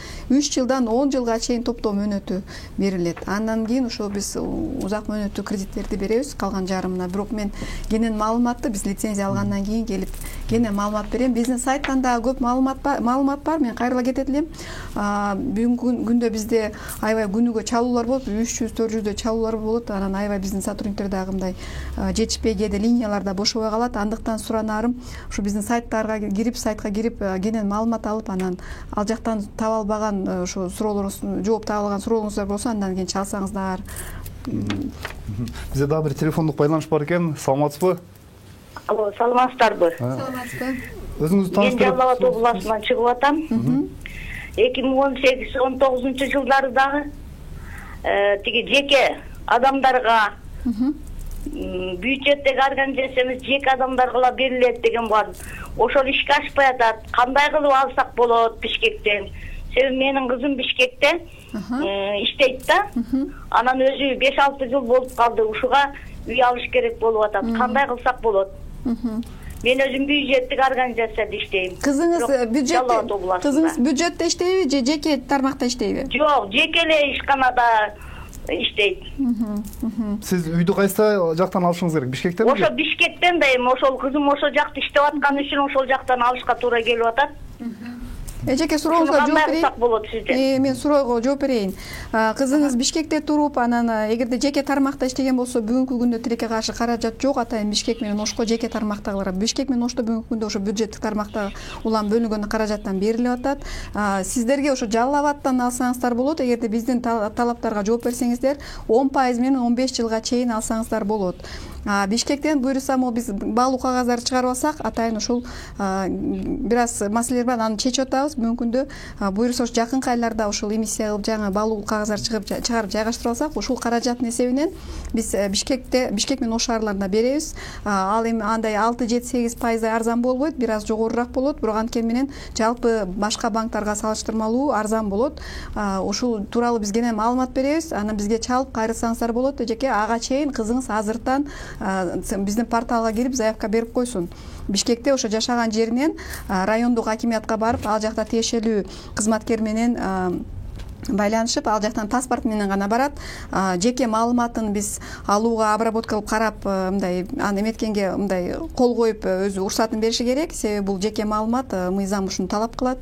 10 жылга чейин топтоо мөөнөтү берилет. Андан кийин ошо биз узак мөөнөттүү кредиттерди беребиз, калган жарымына. Бирок мен кенен биз лицензия алгандан кийин келип кене маалымат берем. Биздин сайттан да көп маалымат бар. Мен кайрыла кетет элем. Бүгүнкү күндө бизде аябай күнүгө чалуулар болот, 300-400 чалуулар болот. Анан аябай биздин сотрудниктер дагы мындай жетишпей кээде линияларда бошобой калат. Андыктан суранарым ушу биздин сайтка кирип кенен маалымат алып, анан ал жактан таба албаган ошо суроолоруңуз, жооп таба алган суроолоруңуздар болсо андан кийин чалсаңыздар. Бизде дагы бир телефондук байланыш бар экен. Саламатсызбы? Алло, саламатсыздарбы? Саламатсызбы. Өзүңүздү таанышып Мен Жалал Абад областынан чыгып атам. 2018-19 жылдары дагы тиги жеке адамдарга бюджеттеги организациямыз жеке адамдарга берилет деген бар. Ошол ишке ашпай атат. Кандай кылып алсак болот Бишкектен? Себеби менин кызым Бишкекте иштейт да. Анан өзү 5-6 жыл болуп калды. Ушуга үй алыш керек болуп атат. Кандай кылсак болот? Мен өзүм бюджеттик организацияда иштейм. Кызыңыз бюджетте иштейби же жеке тармакта иштейби? Жок, жеке эле ишканада иштейт. Сиз үйдү кайсы жактан алышыңыз керек? Бишкектенби? Ошо Бишкектен да эми ошол кызым ошол жакта иштеп аткан үчүн ошол жактан алышка туура келип атат. Эжеке сурооңузга жооп берейин. Мен суроого жооп берейин. Кызыңыз Бишкекте туруп, анан эгерде жеке тармакта иштеген болсо, бүгүнкү күндө тилекке каршы каражат жок. Атайын Бишкек менен Ошко жеке тармактагылар. Бишкек менен Ошто бүгүнкү күндө ошо бюджеттик тармакта улам бөлүнгөн каражаттан берилип атат. Сиздерге ошо Жалал Абадтан алсаңыздар болот. Эгерде биздин талаптарга жооп берсеңиздер, 10% менен 15 жылга чейин алсаңыздар болот. Бишкектен буйрса, биз баалуу кагаздарды чыгарып алсак, атайын ушул бир аз маселелер бар, аны чечип атабыз. Бүгүнкү күндө буйрса жакынкы айларда ушул эмиссия кылып жаңы баалуу кагаздарды чыгарып жайгаштырып алсак, ушул каражаттын эсебинен биз Бишкек менен Ош шаарларына беребиз. Ал эми андай 6-7-8% арзан болбойт, бир аз жогорураак болот, бирок анткени менен жалпы башка банктарга салыштырмалуу арзан болот. Ушул тууралуу биз кенен маалымат беребиз. Анан бизге чалып кайрылсаңыздар болот. Эжеке ага чейин кызыңыз азыртан биздин порталга кирип заявка берип койсун. Бишкекте ошо жашаган жеринен райондук акимиятка барып, ал жакта тиешелүү кызматкер менен байланышып, ал жактан паспорт менен гана барат. Жеке маалыматын биз алууга обработка кылып карап, мындай аны эметкенге мындай кол коюп өзү уруксатын бериши керек. Себеби бул жеке маалымат, мыйзам ушуну талап кылат.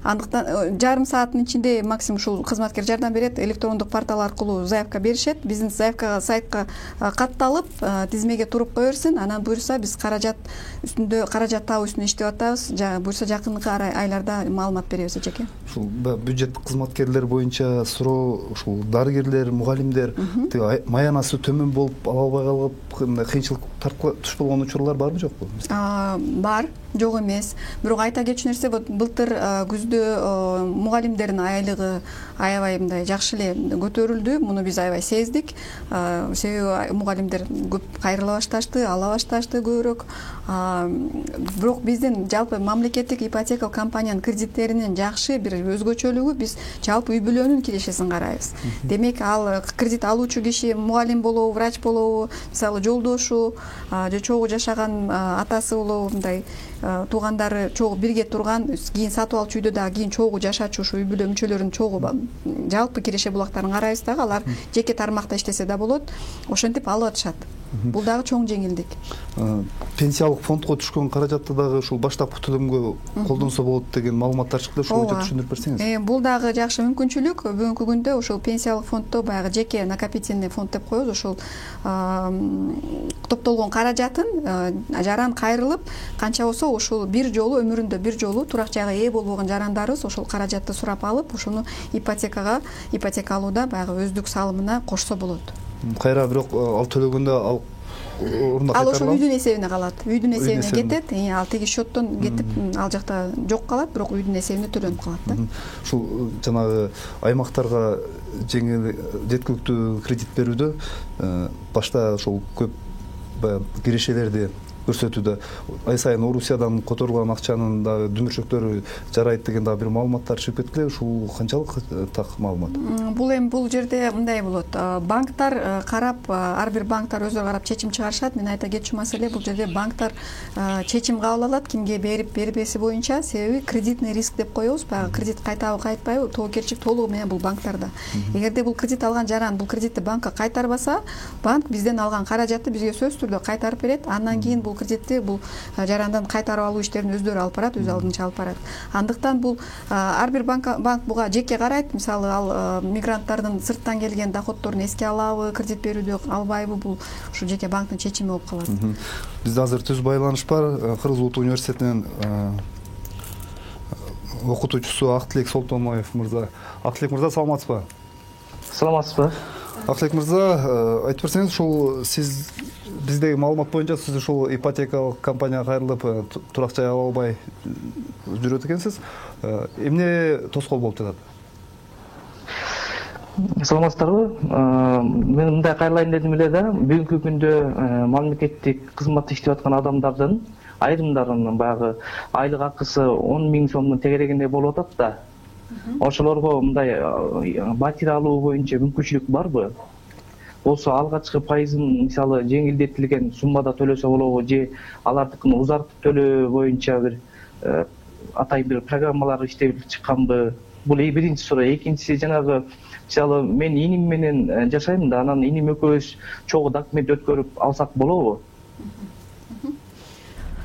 Андыктан жарым сааттын ичинде максимум ушул кызматкер жардам берет. Электрондук портал аркылуу заявка беришет. Биздин заявкага сайтка катталып, тизмеге туруп кое берсин. Анан буйрса биз каражат табуу үстүндө иштеп атабыз. Буйрса жакынкы айларда маалымат беребиз эжеке. Ушул бюджеттик кызматкерлер боюнча суроо, ушул дарыгерлер, мугалимдер маянасы төмөн болуп ала албай калып, кыйынчылык туш болгон учурлар барбы, жокпу? Бар, жок эмес. Бирок айта кетчү нерсе, былтыр күздө мугалимдердин айлыгы аябай мындай жакшы эле көтөрүлдү. Муну биз аябай сездик. Себеби мугалимдер көп кайрыла башташты, ала башташты көбүрөөк. Бирок биздин жалпы мамлекеттик ипотекалык компаниянын кредиттеринин жакшы бир өзгөчөлүгү, биз жалпы үй бүлөнүн кирешесин карайбыз. Демек, ал кредит алуучу киши мугалим болобу, врач болобу, мисалы жолдошу же чогуу жашаган атасы болобу, мындай туугандары чогуу бирге турган, кийин сатып алчу үйдө дагы кийин чогуу жашачу ушу үй бүлө мүчөлөрүнүн чогуу жалпы киреше булактарын карайбыз дагы. Алар жеке тармакта иштесе да болот, ошентип алып атышат. Бул дагы чоң жеңилдик. Пенсиялык фондко түшкөн каражатты дагы ушул баштапкы төлөмгө колдонсо болот деген маалыматтар чыкты. Ушул боюнча түшүндүрүп берсеңиз. Бул дагы жакшы мүмкүнчүлүк. Бүгүнкү күндө ушул пенсиялык фонддо баягы жеке накопительный фонд деп коебуз. Ушул топтолгон каражатын жаран кайрылып, канча болсо ушул бир жолу өмүрүндө бир жолу турак жайга ээ болбогон жарандарыбыз ошол каражатты сурап алып, ошону ипотека алууда баягы өздүк салымына кошсо болот. Кайра бирок ал төлөгөндө ал орунда кайтарылат. Ал ошол үйдүн эсебине калат. Үйдүн эсебине кетет. Ал теги счеттон кетип, ал жакта жок калат, бирок үйдүн эсебине төлөнүп калат да. Ушул жанагы аймактарга жеңил жеткиликтүү кредит берүүдө башта ошол көп баягы кирешелерди көрсөтүүдө ай сайын Орусиядан которулган акчанын дагы дүмүрчөктөрү жарайт деген дагы бир маалыматтар чыгып кеткиле, ушул канчалык так маалымат? Бул жерде мындай болот. Банктар карап, ар бир банктар өзү карап чечим чыгарышат. Мен айта кетчү маселе бул жерде банктар чечим кабыл алат кимге берип бербеси боюнча. Себеби кредитный риск деп коебуз. Баягы кредит кайтабы кайтпайбы, тобокелчилик толугу менен бул банктарда. Эгерде бул кредит алган жаран бул кредитти банкка кайтарбаса, банк бизден алган каражатты бизге сөзсүз түрдө кайтарып берет. Андан кийин бул кредитти бул жарандан кайтарып алуу иштерин өздөрү алып барат, өз алдынча алып барат. Андыктан бул ар бир банк буга жеке карайт. Мисалы ал мигранттардын сырттан келген доходдорун эске алабы, кредит берүүдө албайбы, бул ушу жеке банктын чечими болуп калат. Бизде азыр түз байланыш бар. Кыргыз Улуттук университетинин окутуучусу Актилек Солтоноев мырза. Актилек мырза, саламатсызбы? Саламатсызбы? Актилек мырза, айтып берсеңиз, ушул сиз биздеги маалымат боюнча сиз ушул ипотекалык компанияга кайрылып турак жай ала албай жүрөт экенсиз. Эмне тоскоол болуп жатат? Саламатсыздарбы? Мен мындай кайрылайын дедим эле да, бүгүнкү күндө мамлекеттик кызматта иштеп аткан адамдардын айрымдарынын баягы айлык акысы 10 000 сомдун тегерегинде болуп атат да. Ошолорго мындай батир алуу боюнча мүмкүнчүлүк барбы? Болсо алгачкы пайызын мисалы жеңилдетилген суммада төлөсө болобу же алардыкын узартып төлөө боюнча бир атай бир программалар иштелип чыкканбы? Бул биринчи суроо. Экинчиси жанагы мисалы мен иним менен жашайм да, анан иним экөөбүз чогуу документ өткөрүп алсак болобу?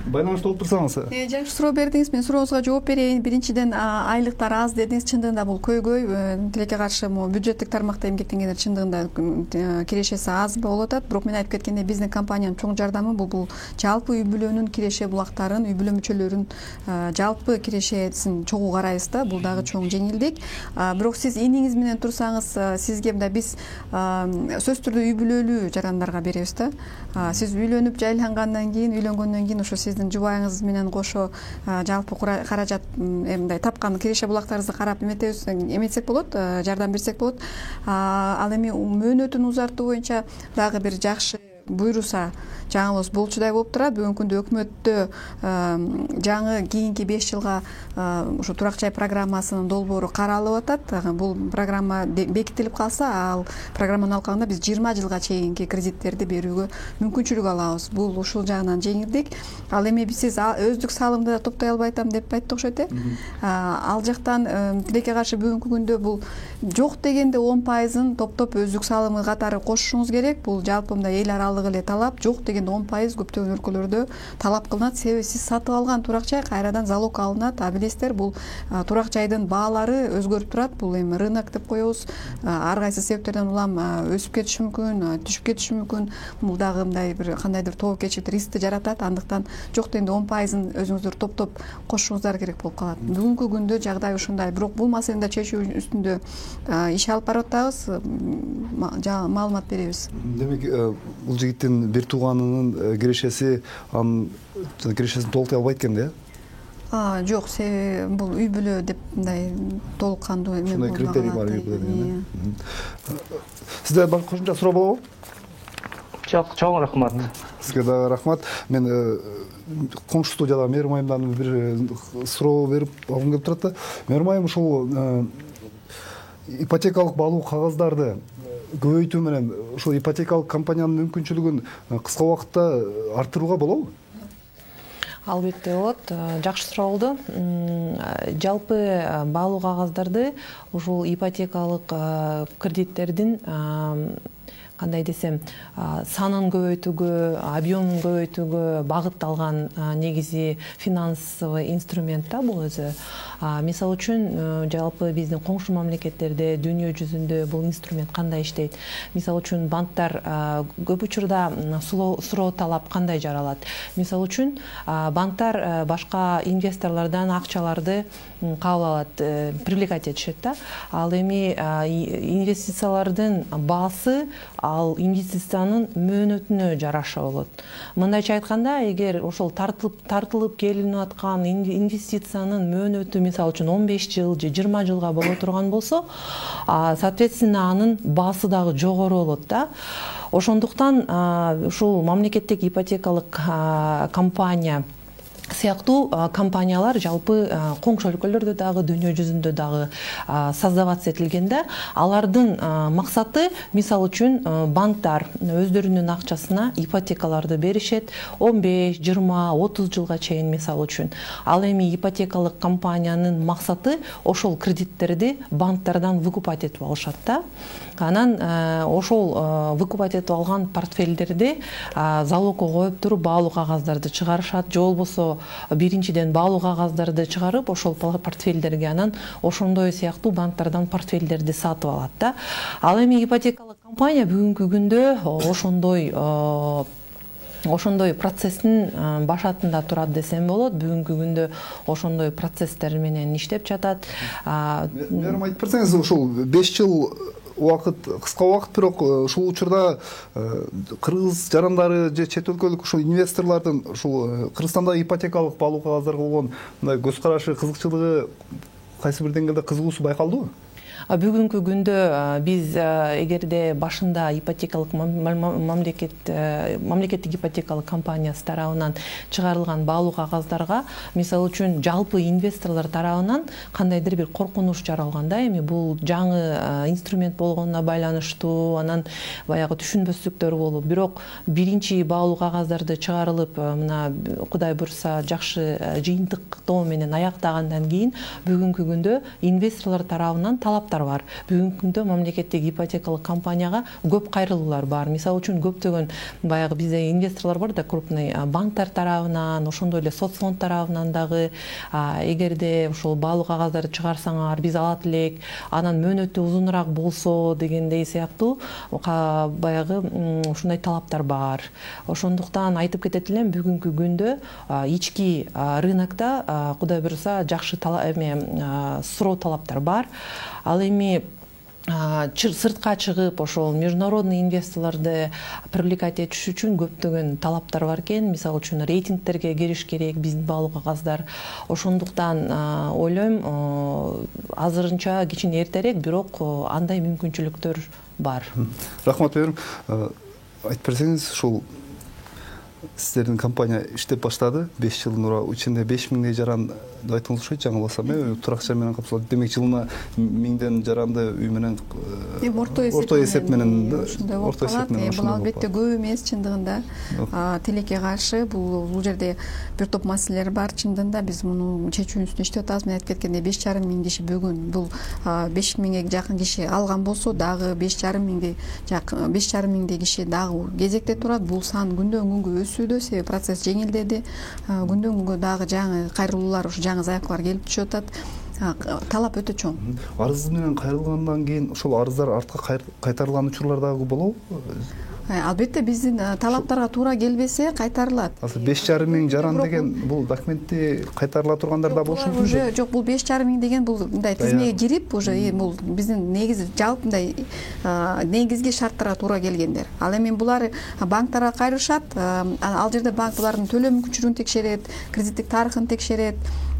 Байланышта болуп турсаңыз. Жакшы суроо бердиңиз. Мен сурооңузга жооп берейин. Биринчиден айлыктар аз дедиңиз. Чындыгында бул көйгөй. Тилекке каршы бюджеттик тармакта эмгектенгендер чындыгында кирешеси аз болуп атат. Бирок мен айтып кеткендей, биздин компаниянын чоң жардамы бул жалпы үй бүлөнүн киреше булактарын, үй бүлө мүчөлөрүнүн жалпы кирешесин чогуу карайбыз да. Бул дагы чоң жеңилдик. Бирок сиз иниңиз менен турсаңыз, сизге мындай биз сөзсүз түрдө үй бүлөлүү жарандарга беребиз да. Сиз үйлөнүп жайлангандан кийин, үйлөнгөндөн кийин ошо сиздин жубайыңыз менен кошо жалпы каражат мындай тапкан киреше булактарыңызды карап эметсек болот, жардам берсек болот. Ал эми мөөнөтүн узартуу боюнча дагы бир жакшы буйруса жаңылыш болчудай болуп турат. Бүгүнкү күндө өкмөттө жаңы кийинки 5 жылга ушу турак жай программасынын долбоору каралып атат. Бул программа бекитилип калса, ал программанын алкагында биз 20 жылга чейинки кредиттерди берүүгө мүмкүнчүлүк алабыз. Бул ушул жагынан жеңилдик. Ал эми сиз өздүк салымды да топтой албай атам деп айтты окшойт э. Ал жактан тилекке каршы бүгүнкү күндө бул жок дегенде 10%-ын топтоп өздүк салымы катары кошушуңуз керек. Бул жалпы мындай эл аралык эле талап. Жок дегенде 10% көптөгөн өлкөлөрдө талап кылынат. Себеби сиз сатып алган турак жай кайрадан залог алынат. Билесиздер, бул турак жайдын баалары өзгөрүп турат. Бул эми рынок деп коебуз. Ар кайсы себептерден улам өсүп кетиши мүмкүн, түшүп кетиши мүмкүн. Бул дагы мындай бир кандайдыр тобокелчилик рискти жаратат. Андыктан жок дегенде 10%-ын өзүңүздөр топтоп кошушуңуздар керек болуп калат. Бүгүнкү күндө жагдай ушундай. Бирок бул маселени чечүү үстүндө иш алып барып атабыз. Маалымат беребиз. Демек, бул жигиттин бир тууганынын кирешеси кирешесин толуктай албайт экен да? Жок, себеби бул үй бүлө деп мындай толук кандуу эме болбогон. Ушундай критерий бар үй бүлө. Сизде бар кошумча суроо болобу? Жок, чоң рахмат. Сизге дагы рахмат. Мен коңшу студияда Мээрим айымдан бир суроо берип алгым келип турат да. Мээрим айым, ушул ипотекалык баалуу кагаздарды көбөйтүү менен ушул ипотекалык компаниянын мүмкүнчүлүгүн кыска убакытта арттырууга болобу? Албетте болот. Жакшы суроо болду. Жалпы баалуу кагаздарды ушул ипотекалык кредиттердин кандай десем, санын көбөйтүүгө, объемун көбөйтүүгө багытталган негизи финансовый инструмент да бул өзү. Мисалы үчүн жалпы биздин коңшу мамлекеттерде дүйнө жүзүндө бул инструмент кандай иштейт? Мисалы үчүн банктар көп учурда суроо талап кандай жаралат? Мисалы үчүн банктар башка инвесторлордон акчаларды кабыл алат, привлекать этишет да. Ал эми инвестициялардын баасы ал инвестициянын мөөнөтүнө жараша болот. Мындайча айтканда, эгер ошол тартылып келинип аткан инвестициянын мөөнөтү мисалы үчүн 15 жыл же 20 жылга боло турган болсо, соответственно анын баасы дагы жогору болот да. Ошондуктан ушул мамлекеттик ипотекалык компания сыяктуу компаниялар жалпы коңшу өлкөлөрдө дагы дүйнө жүзүндө дагы создаваться этилгенде, алардын максаты мисалы үчүн банктар өздөрүнүн акчасына ипотекаларды беришет 15, 20, 30 жылга чейин мисалы үчүн. Ал эми ипотекалык компаниянын максаты ошол кредиттерди банктардан выкупать этип алышат да. Анан ошол выкупать этип алган портфелдерди залогко коюп туруп баалуу кагаздарды чыгарышат, же болбосо биринчиден баалуу кагаздарды чыгарып, ошол портфелдерге анан ошондой сыяктуу банктардан портфелдерди сатып алат да. Ал эми ипотекалык компания бүгүнкү күндө ошондой процесстин башатында турат десем болот. Бүгүнкү күндө ошондой процесстер менен иштеп жатат. Мээрим айтып берсеңиз, ошол 5 жыл убакыт кыска убакыт, бирок ушул учурда кыргыз жарандары же чет өлкөлүк ушул инвесторлордун ушул Кыргызстанда ипотекалык баалуу кагаздарга болгон мындай көз карашы, кызыкчылыгы кайсы бир деңгээлде кызыгуусу байкалдыбы? Бүгүнкү күндө биз эгерде башында ипотекалык мамлекеттик ипотекалык компаниясы тарабынан чыгарылган баалуу кагаздарга мисалы үчүн жалпы инвесторлор тарабынан кандайдыр бир коркунуч жаралганда, эми бул жаңы инструмент болгонуна байланыштуу, анан баягы түшүнбөстүктөр болуп, бирок биринчи баалуу кагаздарды чыгарылып, мына Кудай буйрса жакшы жыйынтыктоо менен аяктагандан кийин бүгүнкү күндө инвесторлор тарабынан талаптар бар. Бүгүнкү күндө мамлекеттик ипотекалык компанияга көп кайрылуулар бар. Мисалы үчүн көптөгөн баягы бизде инвесторлор бар да, крупный банктар тарабынан, ошондой эле соцфонд тарабынан дагы, эгерде ошол баалуу кагаздарды чыгарсаңар, биз алат элек, анан мөөнөтү узунураак болсо дегендей сыяктуу баягы ушундай талаптар бар. Ошондуктан айтып кетет элем, бүгүнкү күндө ички рынокто Кудай буйрса жакшы суроо талаптар бар. Ал эми сыртка чыгып ошол международный инвесторлорду привлекать этиш үчүн көптөгөн талаптар бар экен. Мисалы үчүн рейтингтерге кириш керек биздин баалуу кагаздар. Ошондуктан ойлойм, азырынча кичине эртерээк, бирок андай мүмкүнчүлүктөр бар. Рахмат берем. Айтып берсеңиз, ушул сиздердин компания иштеп баштады 5 жылдын ичинде 5000 жаран деп айттыңыз ошо, жаңылбасам, туракча менен капсалат. Демек жылына 1000 жаранды үй менен орто эсеп менен бул албетте көп эмес чындыгында. Тилекке каршы бул жерде бир топ маселелер бар. Чындыгында биз муну чечүү үстүндө иштеп атабыз. Мен айтып кеткендей 5500 киши бүгүн бул 5000 жакын киши алган болсо дагы 5500 киши дагы кезекте турат. Бул сан күндөн күнгө өсүүдө, себеби процесс жеңилдеди. Күндөн күнгө дагы жаңы кайрылуулар, жаңы заявкалар келип түшүп атат. Талап өтө чоң. Арыз менен кайрылгандан кийин ошол арыздар артка кайтарылган учурлар дагы болобу? Албетте биздин талаптарга туура келбесе кайтарылат. 5500 жаран деген бул документти кайтарыла тургандар да болушу мүмкүн. Жок, бул 5500 деген бул мындай тизмеге кирип, уже бул биздин негизи жалпы мындай негизги шарттарга туура келгендер. Ал эми булар банктарга кайрышат, ал жерде банк булардын төлөө мүмкүнчүлүгүн текшерет, кредиттик тарыхын текшерет,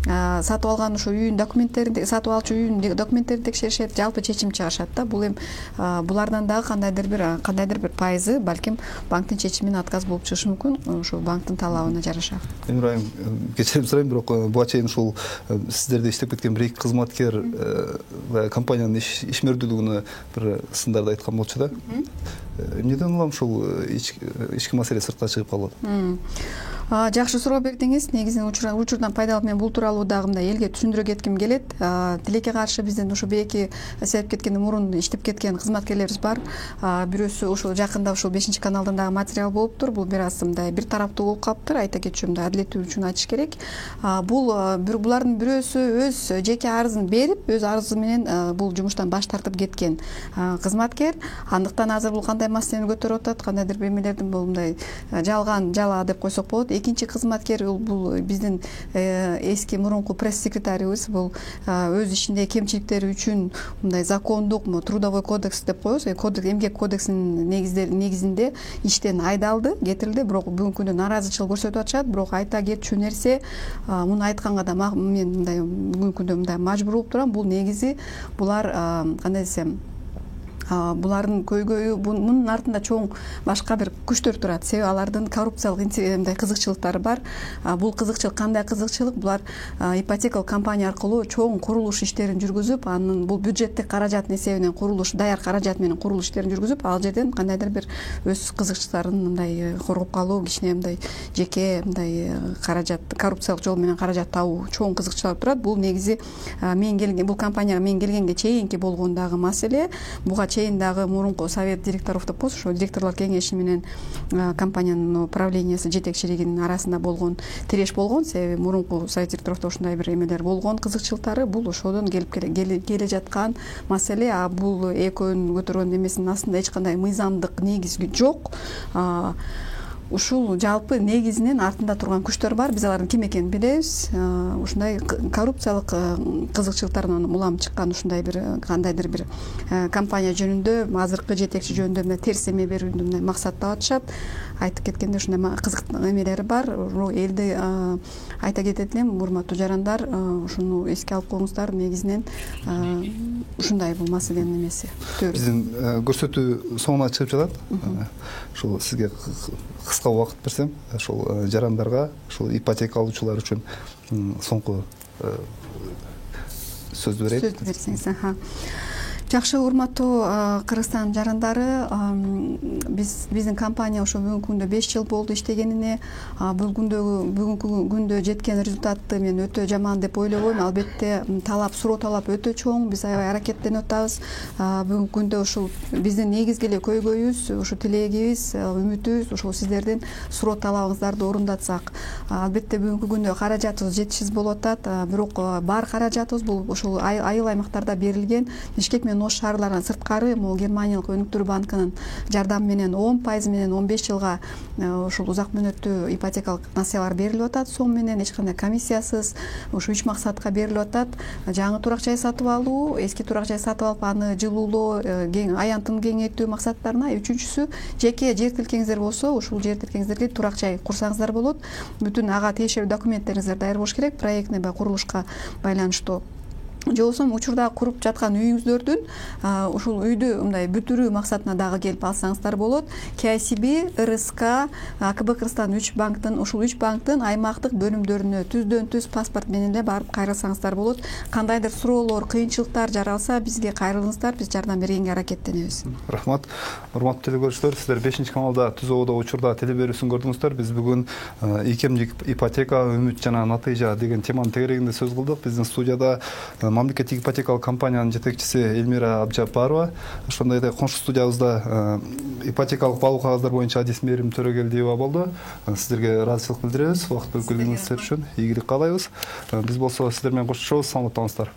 сатып алган ошо үйүн документтерин, сатып алчу үйүнүн документтерин текшеришет, жалпы чечим чыгарышат да. Бул эми булардан дагы кандайдыр бир пайызы балким банктын чечимине отказ болуп чыгышы мүмкүн, ошо банктын талабына жараша. Эмирайым, кечирим сурайм, бирок буга чейин ушул сиздерде иштеп кеткен бир эки кызматкер компаниянын ишмердүүлүгүнө бир сындарда айткан болчу да. Эмнеден улам ушул ички маселе сыртка чыгып калып атат? Жакшы суроо бердиңиз. Негизинен учурдан пайдаланып мен бул тууралуу дагы мындай элге түшүндүрө кетким келет. Тилекке каршы биздин ошо бирки себеп кеткенден мурун иштеп кеткен кызматкерлерибиз бар. Бирөөсү ошол жакында ушул 5-каналдан дагы материал болуптур. Бул бир аз мындай бир тараптуу болуп калыптыр. Айта кетчү, мындай адилеттүү үчүн айтыш керек. Булардын бирөөсү өз жеке арызын берип, өз арызы менен бул жумуштан баш тартып кеткен кызматкер. Андыктан азыр бул кандай маселени көтөрүп атат, кандайдыр бир эмелердин бул мындай жалган жала деп койсок болот. экинчи кызматкер бул биздин эски мурунку пресс секретарыбыз. Бул өз ишинде кемчиликтери үчүн мындай закондук трудовой кодекс деп коебуз, эмгек кодексинин негизинде иштен айдалды, кетирилди. Бирок бүгүнкү күндө нааразычылык көрсөтүп атышат. Бирок айта кетчү нерсе, муну айтканга да мен мындай бүгүнкү күндө мындай мажбур болуп турам. Бул негизи булар кандай десем, булардын көйгөйү, мунун артында чоң башка бир күчтөр турат. Себеби алардын коррупциялык мындай кызыкчылыктары бар. Бул кызыкчылык кандай кызыкчылык? Булар ипотекалык компания аркылуу чоң курулуш иштерин жүргүзүп, анын бул бюджеттик каражаттын эсебинен курулуш, даяр каражат менен курулуш иштерин жүргүзүп, ал жерден кандайдыр бир өз кызыкчылыктарын мындай коргоп калуу, кичине мындай жеке мындай каражат, коррупциялык жол менен каражат табуу чоң кызыкчылыктар турат. Бул негизи бул компанияга мен келгенге чейинки болгон дагы маселе. Буга чейин дагы мурунку совет директоров деп коебуз, ошо директорлор кеңеши менен компаниянын управлениясы жетекчилигинин арасында болгон тиреш болгон. Себеби мурунку совет директоровдо ушундай бир эмелер болгон, кызыкчылыктары. Бул ошодон келе жаткан маселе. Бул экөөнүн көтөргөн эмесинин астында эч кандай мыйзамдык негиз жок. Ушул жалпы негизинен артында турган күчтөр бар. Биз алардын ким экенин билебиз. Ушундай коррупциялык кызыкчылыктардан улам чыккан ушундай бир кандайдыр бир компания жөнүндө, азыркы жетекчи жөнүндө мындай терс эме берүүнү мындай максаттап атышат. Айтып кеткенде ушундай кызык эмелери бар. Элди айта кетет элем, урматтуу жарандар, ушуну эске алып коюңуздар. Негизинен ушундай бул маселенин эмеси. Биздин көрсөтүү соңуна чыгып жатат. Ушул сизге кыска убакыт берсем, ошол жарандарга, ошол ипотека алуучулар үчүн соңку сөздү берейин. Сөздү берсеңиз. Жакшы, урматтуу Кыргызстан жарандары, биздин компания ошо бүгүнкү күндө 5 жыл болду иштегенине. Бүгүнкү күндө жеткен результатты мен өтө жаман деп ойлобойм. Албетте суроо талап өтө чоң. Биз аябай аракеттенип атабыз. Бүгүнкү күндө ушул биздин негизги эле көйгөйүбүз, ушу тилегибиз, үмүтүбүз ушул сиздердин суроо талабыңыздарды орундатсак. Албетте бүгүнкү күндө каражатыбыз жетишсиз болуп атат. Бирок бар каражатыбыз бул ушул айыл аймактарда берилген Бишкек менен Ош шаарларынан сырткары могул Германиялык өнүктүрүү банкынын жардамы менен 10% менен 15 жылга ушул узак мөөнөттүү ипотекалык насыялар берилип атат. Сом менен эч кандай комиссиясыз ушу 3 максатка берилип атат. Жаңы турак жай сатып алуу, эски турак жай сатып алып аны жылуулоо, аянтын кеңейтүү максаттарына. Үчүнчүсү, жеке жер тилкеңиздер болсо, ушул жер тилкеңиздерге турак жай курсаңыздар болот. Бүтүн ага тиешелүү документтериңиздер даяр болуш керек, проектный курулушка байланыштуу. Же болбосо учурда куруп жаткан үйүңүздөрдүн ушул үйдү мындай бүтүрүү максатына дагы келип алсаңыздар болот. KCB, РСК, АКБ Кыргызстан 3 банктын, ушул 3 банктын аймактык бөлүмдөрүнө түздөн-түз паспорт менен эле барып кайрылсаңыздар болот. Кандайдыр суроолор, кыйынчылыктар жаралса, бизге кайрылыңыздар, биз жардам бергенге аракеттенебиз. Рахмат. Урматтуу телекөрүүчүлөр, сиздер 5-каналда түз ободо учурда телеберүүсүн көрдүңүздөр. Биз бүгүн ийкемдик ипотека, үмүт жана натыйжа деген теманын тегерегинде сөз кылдык. Биздин студияда мамлекеттик ипотекалык компаниянын жетекчиси Эльмира Абжапарова, ошондой эле коңшу студиябызда ипотекалык баалуу кагаздар боюнча адис Мээрим Төрөгелдиева болду. Сиздерге ыраазычылык билдиребиз. Убакыт бөлүп келгениңиз үчүн ийгилик каалайбыз. Биз болсо сиздер менен коштошобуз. Саламатта болуңуздар.